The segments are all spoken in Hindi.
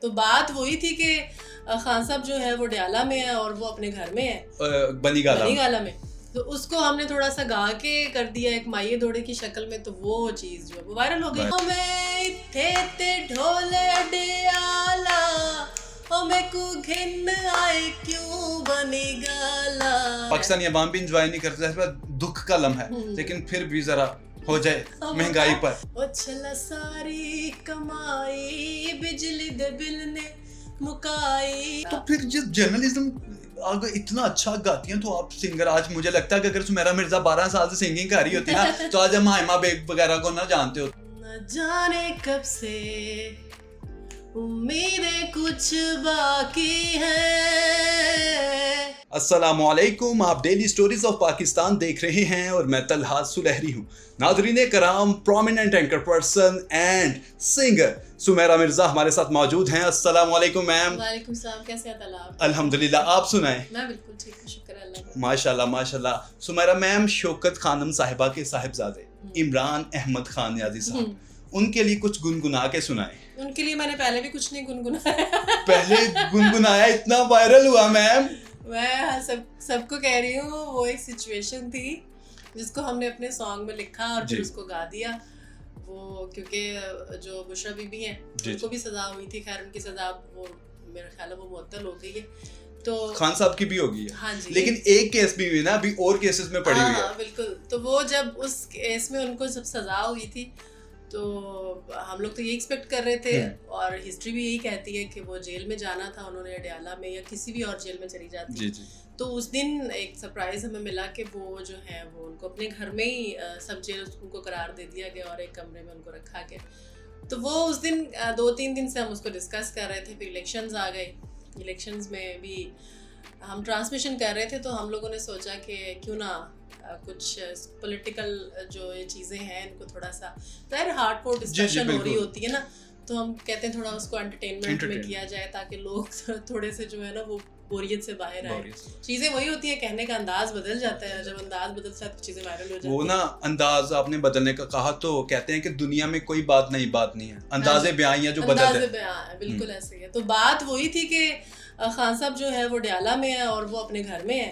तो बात वही थी कि खान साहब जो है वो डयाला में है और वो अपने घर में है बनीगाला में। तो उसको हमने थोड़ा सा गा के कर दिया एक माये दौड़े की शक्ल में, तो वो चीज जो है वो वायरल हो गई। मैं थे ते ढोले डयाला ओ मैं को घिन आए क्यों बनीगाला। पाकिस्तानी अवाम भी इंजॉय नहीं करते, दुख का लम्हा है, लेकिन फिर भी जरा हो जाए महंगाई पर। ओ चला सारी कमाई बिजली दे बिल ने मुकाई। तो फिर जिस जर्नलिज्म अगर इतना अच्छा गाती हैं तो आप सिंगर, आज मुझे लगता है कि अगर सुमेरा मिर्जा 12 साल से सिंगिंग कर रही होती ना तो आज हम हाइमा बेग वगैरह को ना जानते हो। न जाने कब से उम्मीदें कुछ बाकी हैं। अस्सलामुअलैकुम, आप डेली स्टोरीज ऑफ पाकिस्तान देख रहे हैं और मैं तलहा सुलहरी हूँ। नाज़रीन कराम, prominent anchor person and singer Sumera Mirza हमारे साथ मौजूद हैं। अस्सलामुअलैकुम मैम। वालेकुम सलाम, कैसे हैं तलहा? अल्हम्दुलिल्लाह, आप सुनाएं। मैं बिल्कुल ठीक हूँ, शुक्र अल्लाह का। माशाल्लाह माशाल्लाह। सुमेरा मैम, शौकत खानम साहिबा के साहिबजादे इमरान अहमद खान नियाज़ी साहब, उनके लिए कुछ गुनगुना के सुनाएं। उनके लिए मैंने पहले भी कुछ नहीं गुनगुनाया। पहले गुनगुनाया, इतना वायरल हुआ मैम। मैं सबको कह रही हूँ, वो एक सिचुएशन थी जिसको हमने अपने सॉन्ग में लिखा और फिर उसको गा दिया। वो क्योंकि जो बुशरा बीबी हैं उनको भी सजा हुई थी, खैर उनकी सजा वो मेरा ख्याल है वो मुअत्तल हो गई है। तो खान साहब की भी होगी है। हाँ जी, लेकिन एक केस भी हुई ना, अभी और केसेस में पड़ी हुई है। बिल्कुल। तो वो जब उस केस में उनको जब सजा हुई थी तो हम लोग तो ये एक्सपेक्ट कर रहे थे, और हिस्ट्री भी यही कहती है कि वो जेल में जाना था उन्होंने, डयाला में या किसी भी और जेल में चली जाती। जी जी। तो उस दिन एक सरप्राइज हमें मिला कि वो जो है वो उनको अपने घर में ही सब जेल उनको करार दे दिया गया और एक कमरे में उनको रखा गया। तो वो उस दिन 2-3 दिन से हम उसको डिस्कस कर रहे थे। फिर इलेक्शंस आ गए, इलेक्शंस में भी हम ट्रांसमिशन कर रहे थे, तो हम लोगों ने सोचा कि क्यों ना कुछ पॉलिटिकल जो ये चीज़ें हैं इनको थोड़ा सा हार्डकोर डिस्कशन हो रही होती है ना, तो हम कहते हैं थोड़ा उसको एंटरटेनमेंट में किया जाए ताकि लोग थोड़े से जो है ना वो बोरियत से बाहर आए। चीज़ें वही होती है, कहने का अंदाज बदल जाता है, जब अंदाज बदलता है तो चीज़ें वायरल हो जाती है। वो ना अंदाज आपने बदलने का कहा, तो कहते हैं कि दुनिया में कोई बात नहीं है, अंदाजे बयां है जो बदल है। बिल्कुल ऐसे ही है। तो बात वही थी कि खान साहब जो है वो डयाला में है और वो अपने घर में है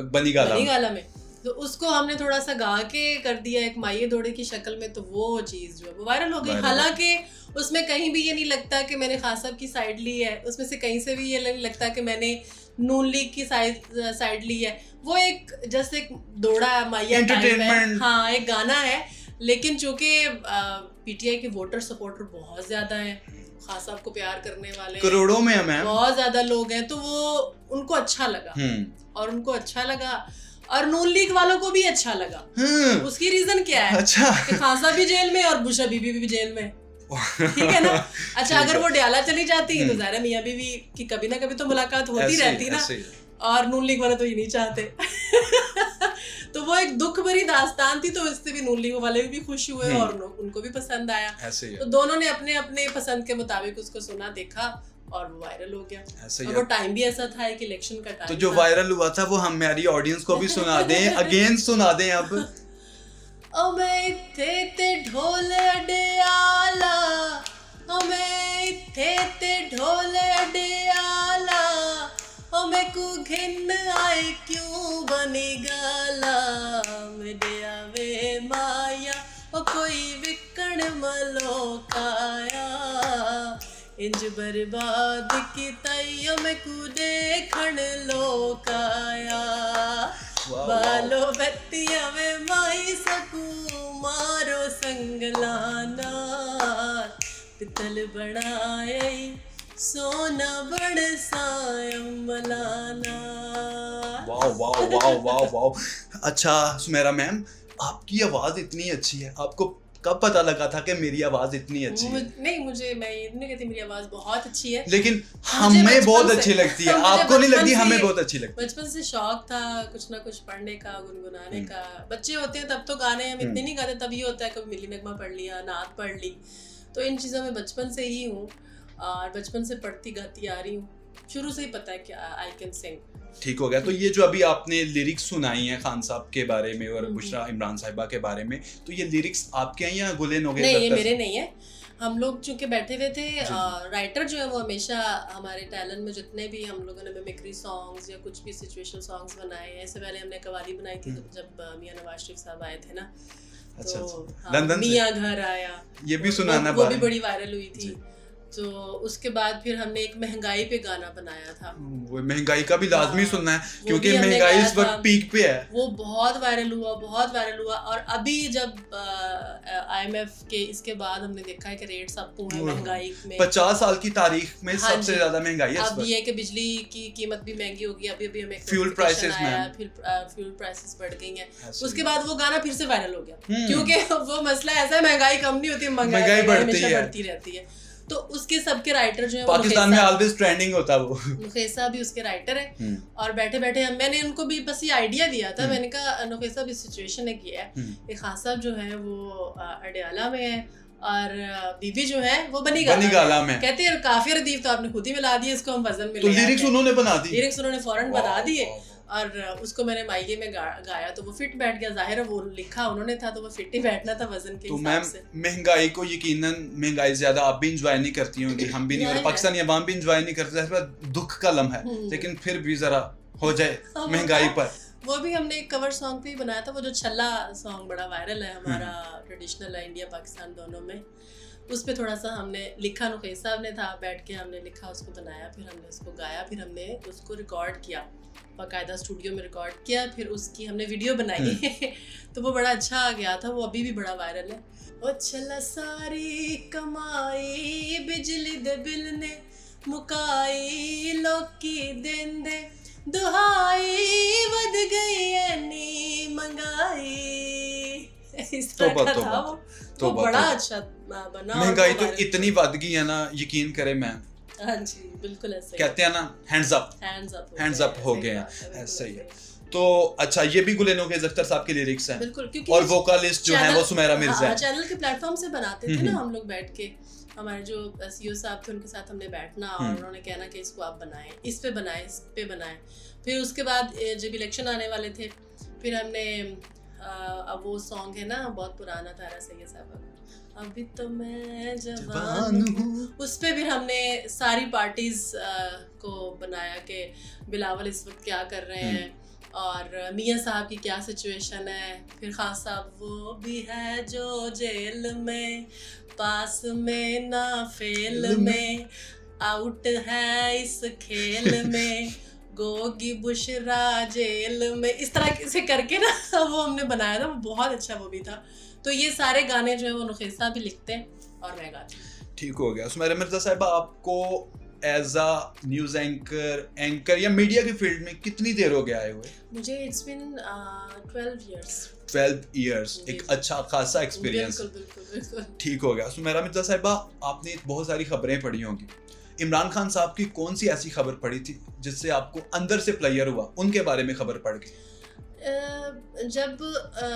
बनीगाला में। तो उसको हमने थोड़ा सा गा के कर दिया एक माये दौड़े की शक्ल में, तो वो चीज़ जो है वो वायरल हो गई। हालांकि उसमें कहीं भी ये नहीं लगता कि मैंने खान साहब की साइड ली है, उसमें से कहीं से भी ये नहीं लगता कि मैंने नून लीग की साइड ली है। वो एक जैसे एक दौड़ा माया एंटरटेनमेंट, हाँ एक गाना है। लेकिन चूंकि पीटीआई के वोटर सपोर्टर बहुत ज्यादा हैं, खान साहब को प्यार करने वाले करोड़ों में है, बहुत ज्यादा लोग हैं, तो वो उनको अच्छा लगा और उनको अच्छा लगा और नून लीग वालों को भी अच्छा लगा। उसकी रीजन क्या है? अच्छा, कि खान साहब भी जेल में और बुशरा बीबी भी जेल में, ठीक है ना। अच्छा, अगर वो डयाला चली जाती तो ज़ाहिर है मियां बीवी की कभी ना कभी तो मुलाकात होती रहती ना, और नून लीग वाले तो ये नहीं चाहते। तो वो एक दुख भरी दास्तान थी, तो इससे भी नून लीग वाले भी खुश हुए और उनको भी पसंद आया। तो दोनों ने अपने अपने पसंद के मुताबिक उसको सुना, देखा और वो वायरल हो गया। और वो टाइम भी ऐसा था कि इलेक्शन का टाइम, तो जो वायरल हुआ था वो हमारी ऑडियंस को भी सुना दें, अगेन सुना दें अब। ओ मैं इत्थे ते ढोले डयाला, ओ मैं इत्थे ते ढोले डयाला, ओ मैं को घिन आए क्यों बनीगाला। मेरे आवे माया ओ कोई विकण मलोकाया, इंज बर्बाद की तैयो मैं को देखण लोकाया। बालो बत्तियां में माई सकू मारो संगलाना, पितल बनाए सोना बड़ सायम मलाना। वाह वाह वाह वाह वाह। अच्छा सुमेरा मैम, आपकी आवाज इतनी अच्छी है, आपको कब पता लगा था कि मेरी आवाज इतनी अच्छी है? नहीं, मैं ये नहीं कहती मेरी आवाज बहुत अच्छी है, लेकिन हमें बहुत अच्छी लगती है। आपको नहीं लगती? हमें बहुत अच्छी लगती है। बचपन से शौक था कुछ ना कुछ पढ़ने का, गुनगुनाने का। बच्चे होते हैं तब तो गाने हम इतने नहीं गाते, तब ये होता है कभी मिली नगमा पढ़ लिया, नात पढ़ ली। तो इन चीज़ों में बचपन से ही हूँ और बचपन से पढ़ती गाती आ रही हूँ, शुरू से ही पता है कि आई कैन सिंग। ठीक हो गया। तो ये जो अभी आपने लिरिक्स सुनाई हैं खान साहब के बारे में और बुशरा इमरान साहिबा के बारे में, तो ये लिरिक्स आपके हैं या गुले नोगे? नहीं, ये मेरे नहीं है। हम लोग चूंकि बैठे हुए थे, राइटर जो है वो हमेशा हमारे टैलेंट में जितने भी हम लोगों ने मिमिक्री सॉन्ग्स या कुछ भी सिचुएशनल सॉन्ग्स बनाए हैं, इससे पहले हमने कवाली बनाई थी जब मियां नवाज शरीफ साहब आए थे ना, अच्छा, तो लंदन से मियां घर आया, ये भी सुनाना, वो भी बड़ी वायरल हुई थी। तो उसके बाद फिर हमने एक महंगाई पे गाना बनाया था, वो महंगाई का भी लाजमी सुनना है क्योंकि भी हमने महंगाई गाया इस वक्त था। पीक पे है। वो बहुत वायरल हुआ और अभी जब IMF के इसके बाद हमने देखा है कि रेट्स अप हुए हैं महंगाई में, 50 साल की तारीख में हाँ सबसे जी। ज्यादा महंगाई है इस अब वक्त। ये कि बिजली की कीमत भी महंगी होगी, अभी हमें फ्यूल प्राइसेस आया, फिर फ्यूल प्राइसेस बढ़ गई हैं। उसके बाद वो गाना फिर से वायरल हो गया क्योंकि वो मसला ऐसा है, महंगाई कम नहीं होती, महंगाई बढ़ती रहती है। तो उसके सबके राइटर जो है पाकिस्तान में ऑलवेज ट्रेंडिंग होता है वो। नुखैसा भी उसके राइटर है और बैठे बैठे मैंने उनको भी बस ये आइडिया दिया था, मैंने कहा नुखैसा भी सिचुएशन है किया है, एक खास साहब जो है वो अडयाला में है और बीबी जो है वो बनीगाला में। कहते हैं काफी रदीफ तो आपने खुद ही मिला दिया, इसको हम वजन में तो लिरिक्स उन्होंने बना दी, लिरिक्स उन्होंने फौरन बना दिए और उसको मैंने मायके में गाया तो वो फिट बैठ गया। जाहिर है वो लिखा उन्होंने था तो वो फिट ही बैठना था वजन के हिसाब से। तो मैम महंगाई को यकीनन, महंगाई ज्यादा आप भी इंजॉय नहीं करती होंगी, हम भी नहीं, और पाकिस्तानी अवाम भी इंजॉय नहीं करते, दुख का लम्हा है, लेकिन फिर भी जरा हो जाए महंगाई पर। वो भी हमने एक कवर सॉन्ग पे ही बनाया था, वो जो छल्ला सॉन्ग बड़ा वायरल है हमारा, ट्रेडिशनल है इंडिया पाकिस्तान दोनों में, उस पर थोड़ा सा हमने लिखा, नुखैस साहब ने था बैठ के हमने लिखा, उसको बनाया, फिर हमने उसको गाया, फिर हमने उसको रिकॉर्ड किया, बाकायदा स्टूडियो में रिकॉर्ड किया, फिर उसकी हमने वीडियो बनाई तो वो बड़ा अच्छा आ गया था, वो अभी भी बड़ा वायरल है। ओ छला सारी कमाई बिजली दे बिल ने मुकाई, लोकी देंदे दुहाई वध गई ऐनी मंगाई, इस तरह का था वो। तो बड़ा अच्छा बना। महंगाई तो इतनी बढ़ गई है ना, यकीन करें मैम। हाँ जी बिल्कुल ऐसे कहते हैं ना, हैंड्स अप हो गए हैं, ऐसा ही है। तो अच्छा, ये भी गुल नोगेज अख्तर साहब के लिरिक्स हैं बिल्कुल, क्योंकि और वोकलिस्ट जो है वो सुमेरा मिर्जा है। चैनल के प्लेटफॉर्म से बनाते थे ना हम लोग बैठ के, हमारे जो CEO साहब थे उनके साथ हमने बैठना और उन्होंने कहना कि इसको आप बनाएं, इस पे बनाएं। फिर उसके बाद जब इलेक्शन आने वाले थे, फिर हमने अब वो सॉन्ग है ना बहुत पुराना, तारा सैयद साहब अभी तो मैं जवान हूँ, उस पे भी हमने सारी पार्टीज को बनाया कि बिलावल इस वक्त क्या कर रहे हैं और मियाँ साहब की क्या सिचुएशन है, फिर खास साहब वो भी है जो जेल में, पास में ना फेल में, आउट है इस खेल में, गोगी बुशरा जेल में, इस तरह से करके ना वो हमने बनाया था, वो बहुत अच्छा वो भी था। तो ये सारे गाने जो है वो नुखैस साहब भी लिखते हैं और मैं गाती हूँ। ठीक हो गया। सुमेरा मिर्जा साहिबा, आपको एज अ न्यूज़ एंकर या मीडिया की फील्ड में कितनी देर हो गया आए हुए? मुझे इट्स बिन 12 इयर्स, एक अच्छा खासा एक्सपीरियंस। बिल्कुल। ठीक हो गया। सुमेरा मिर्जा साहिबा, आपने बहुत सारी खबरें पढ़ी होंगी, इमरान खान साहब की कौन सी ऐसी खबर पड़ी थी जिससे आपको अंदर से प्लेयर हुआ, उनके बारे में खबर पड़ गई? जब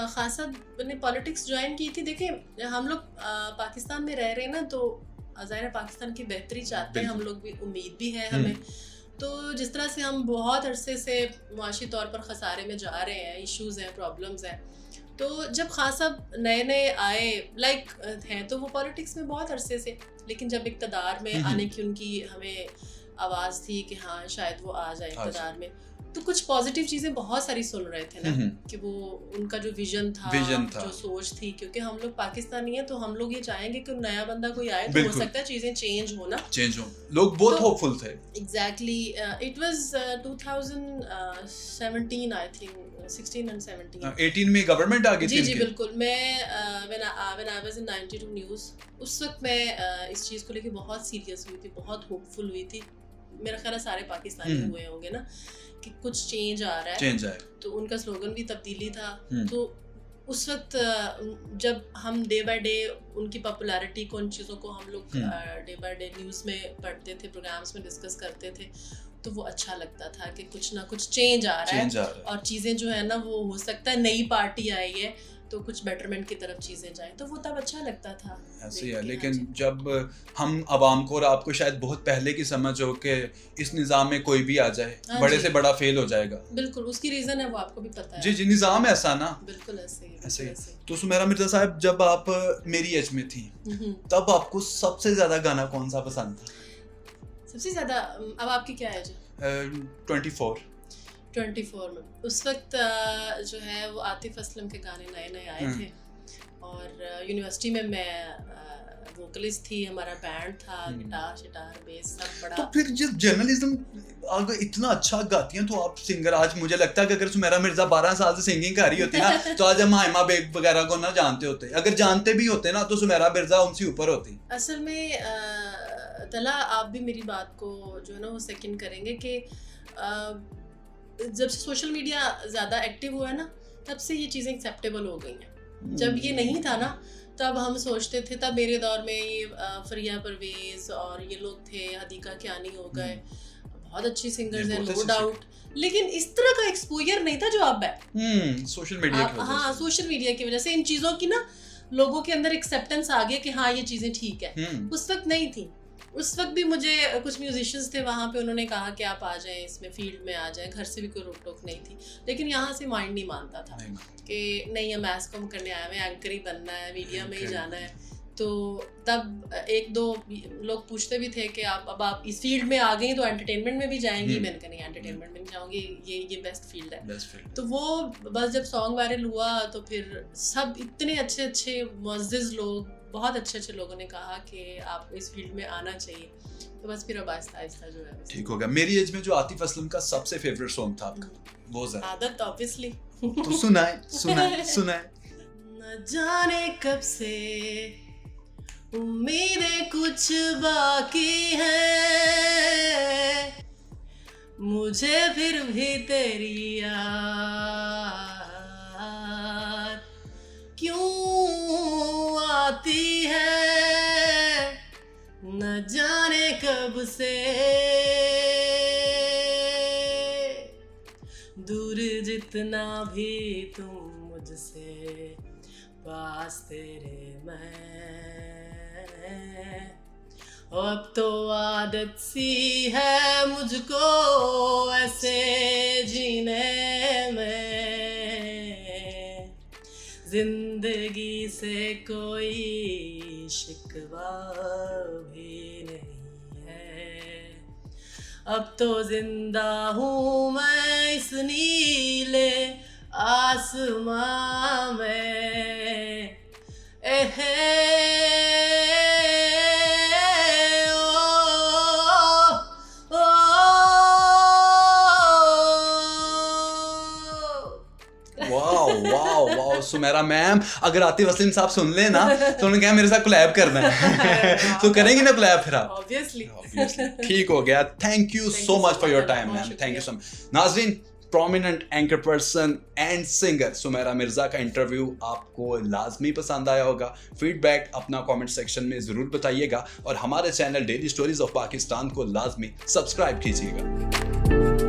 खासा ने पॉलिटिक्स ज्वाइन की थी, देखिए हम लोग पाकिस्तान में रह रहे हैं ना, तो ज़ाहिर पाकिस्तान की बेहतरी चाहते हैं हम लोग भी, उम्मीद भी है हमें। तो जिस तरह से हम बहुत अरसे से मुआशी तौर पर खसारे में जा रहे हैं, इश्यूज़ हैं, प्रॉब्लम्स हैं, तो जब खान साहब नए आए लाइक हैं तो वो पॉलिटिक्स में बहुत अरसे से, लेकिन जब इक़्तिदार में आने की उनकी हमें आवाज़ थी कि हाँ शायद वो आ जाए इक़्तिदार में, तो कुछ पॉजिटिव चीज़ें बहुत सारी सुन रहे थे ना कि वो उनका जो विजन था, जो सोच थी, क्योंकि हम लोग पाकिस्तानी हैं तो हम लोग ये चाहेंगे कि नया बंदा कोई आए तो हो सकता है चीज़ें चेंज हो। लोग बहुत होपफुल थे। Exactly, it was 2017 I think, 16 and 17। 18 में गवर्नमेंट आ गई थी। जी बिल्कुल। मैं when I was in 92 news, उस वक्त मैं इस चीज़ को लेके बहुत सीरियस हुई थी, बहुत होपफुल हुई थी। मेरा ख्याल है सारे पाकिस्तानी हुए होंगे ना कि कुछ चेंज आ रहा है, तो उनका स्लोगन भी तब्दीली था। तो उस वक्त जब हम डे बाय डे उनकी पॉपुलैरिटी को, उन चीज़ों को हम लोग डे बाय डे न्यूज़ में पढ़ते थे, प्रोग्राम्स में डिस्कस करते थे, तो वो अच्छा लगता था कि कुछ ना कुछ चेंज आ रहा है और चीज़ें जो है ना वो हो सकता है नई पार्टी आई है तो कुछ बेटरमेंट की तरफ चीज़ें जाएं, तो वो तब अच्छा लगता था। ऐसे देख ही है, के, लेकिन हाँ जी। जब हम आवाम को और आपको शायद बहुत पहले की समझ हो कि इस निज़ाम में कोई भी आ जाए हाँ बड़े जी। से बड़ा फेल हो जाएगा। बिल्कुल, उसकी रीज़न है वो आपको भी पता है। जी जी, निज़ाम ऐसा ना, बिल्कुल ऐसे ही, ऐसे ही। बिल्कुल ऐसे ही। तो सुमेरा मिर्ज़ा साहब, जब आप मेरी एज में थी तब आपको सबसे ज़्यादा गाना कौन सा पसंद था? सबसे ज़्यादा अब आपकी क्या एज है? 24। 24 में उस वक्त जो है वो आतिफ असलम के गाने नए नए आए थे, और यूनिवर्सिटी में मैं वोकलिस्ट थी, हमारा बैंड था, गिटार शिटार बेस सब बड़ा। तो फिर जब जर्नलिज्म अगर इतना अच्छा गाती हैं तो आप सिंगर, आज मुझे लगता है कि अगर सुमेरा मिर्ज़ा 12 साल से सिंगिंग कर रही होती ना तो आज हम हाइमा बेग वगैरह को ना जानते होते, अगर जानते भी होते ना तो सुमेरा मिर्ज़ा उनसे ऊपर होती। असल में तला आप भी मेरी बात को जो है ना वो सेकंड करेंगे कि जब से सोशल मीडिया ज़्यादा एक्टिव हुआ है ना, तब से ये चीज़ें एक्सेप्टेबल हो गई हैं। जब ये नहीं था ना, तब हम सोचते थे, तब मेरे दौर में ये फरिया परवेज़ और ये लोग थे, हदीका कियानी हो गए, बहुत अच्छी सिंगर्स हैं, नो डाउट, लेकिन इस तरह का एक्सपोजर नहीं था जो अब है। सोशल मीडिया की वजह से। हाँ, सोशल मीडिया की वजह से इन चीज़ों की ना लोगों के अंदर एक्सेप्टेंस आ गया कि हाँ ये चीज़ें ठीक है। उस वक्त नहीं थी। उस वक्त भी मुझे कुछ म्यूजिशियंस थे वहाँ पे, उन्होंने कहा कि आप आ जाएं इसमें, फील्ड में आ जाएं, घर से भी कोई रोक टोक नहीं थी, लेकिन यहाँ से माइंड नहीं मानता था कि नहीं हम मैस कॉम करने आए हैं, एंकर ही बनना है, मीडिया में ही जाना है। तो तब एक दो लोग पूछते भी थे कि आप इस फील्ड में आ गई तो एंटरटेनमेंट में भी जाएंगी। मैंने कहा नहीं, एंटरटेनमेंट में नहीं जाऊँगी, ये बेस्ट फील्ड है। तो वो बस जब सॉन्ग वायरल हुआ तो फिर सब इतने अच्छे अच्छे मुअज़्ज़िज़ लोग, बहुत अच्छे अच्छे लोगों ने कहा कि आप इस फील्ड में आना चाहिए, तो बस फिर अब आहिस्ता आहिस्ता जो है ठीक हो गया। मेरी एज में जो आतिफ असलम का सबसे फेवरेट सॉन्ग था आपका, वो जरा आदत ऑब्वियसली तो सुनाए। न जाने कब से उम्मीदें कुछ बाकी है, मुझे फिर भी तेरी याद क्यों आती है, न जाने कब से दूर जितना भी तुम मुझसे, पास तेरे मैं, अब तो आदत सी है मुझको ऐसे जीने में, जिंदगी से कोई शिकवा भी नहीं है, अब तो जिंदा हूँ मैं इस नीले आसमां में, वाह सुमेरा मैम, अगर आतिफ असलम साहब सुन ले ना तो उन्होंने कहा मेरे साथ कोलैब करना है तो करेंगी ना कोलैब फिर आप? ऑब्वियसली। ठीक हो गया। Thank you so much for your time ma'am, thank you so much. नाज़रीन, prominent anchor person and singer Sumera Mirza का इंटरव्यू आपको लाजमी पसंद आया होगा। फीडबैक अपना कमेंट सेक्शन में ज़रूर बताइएगा और हमारे channel daily stories of Pakistan को लाजमी सब्सक्राइब कीजिएगा।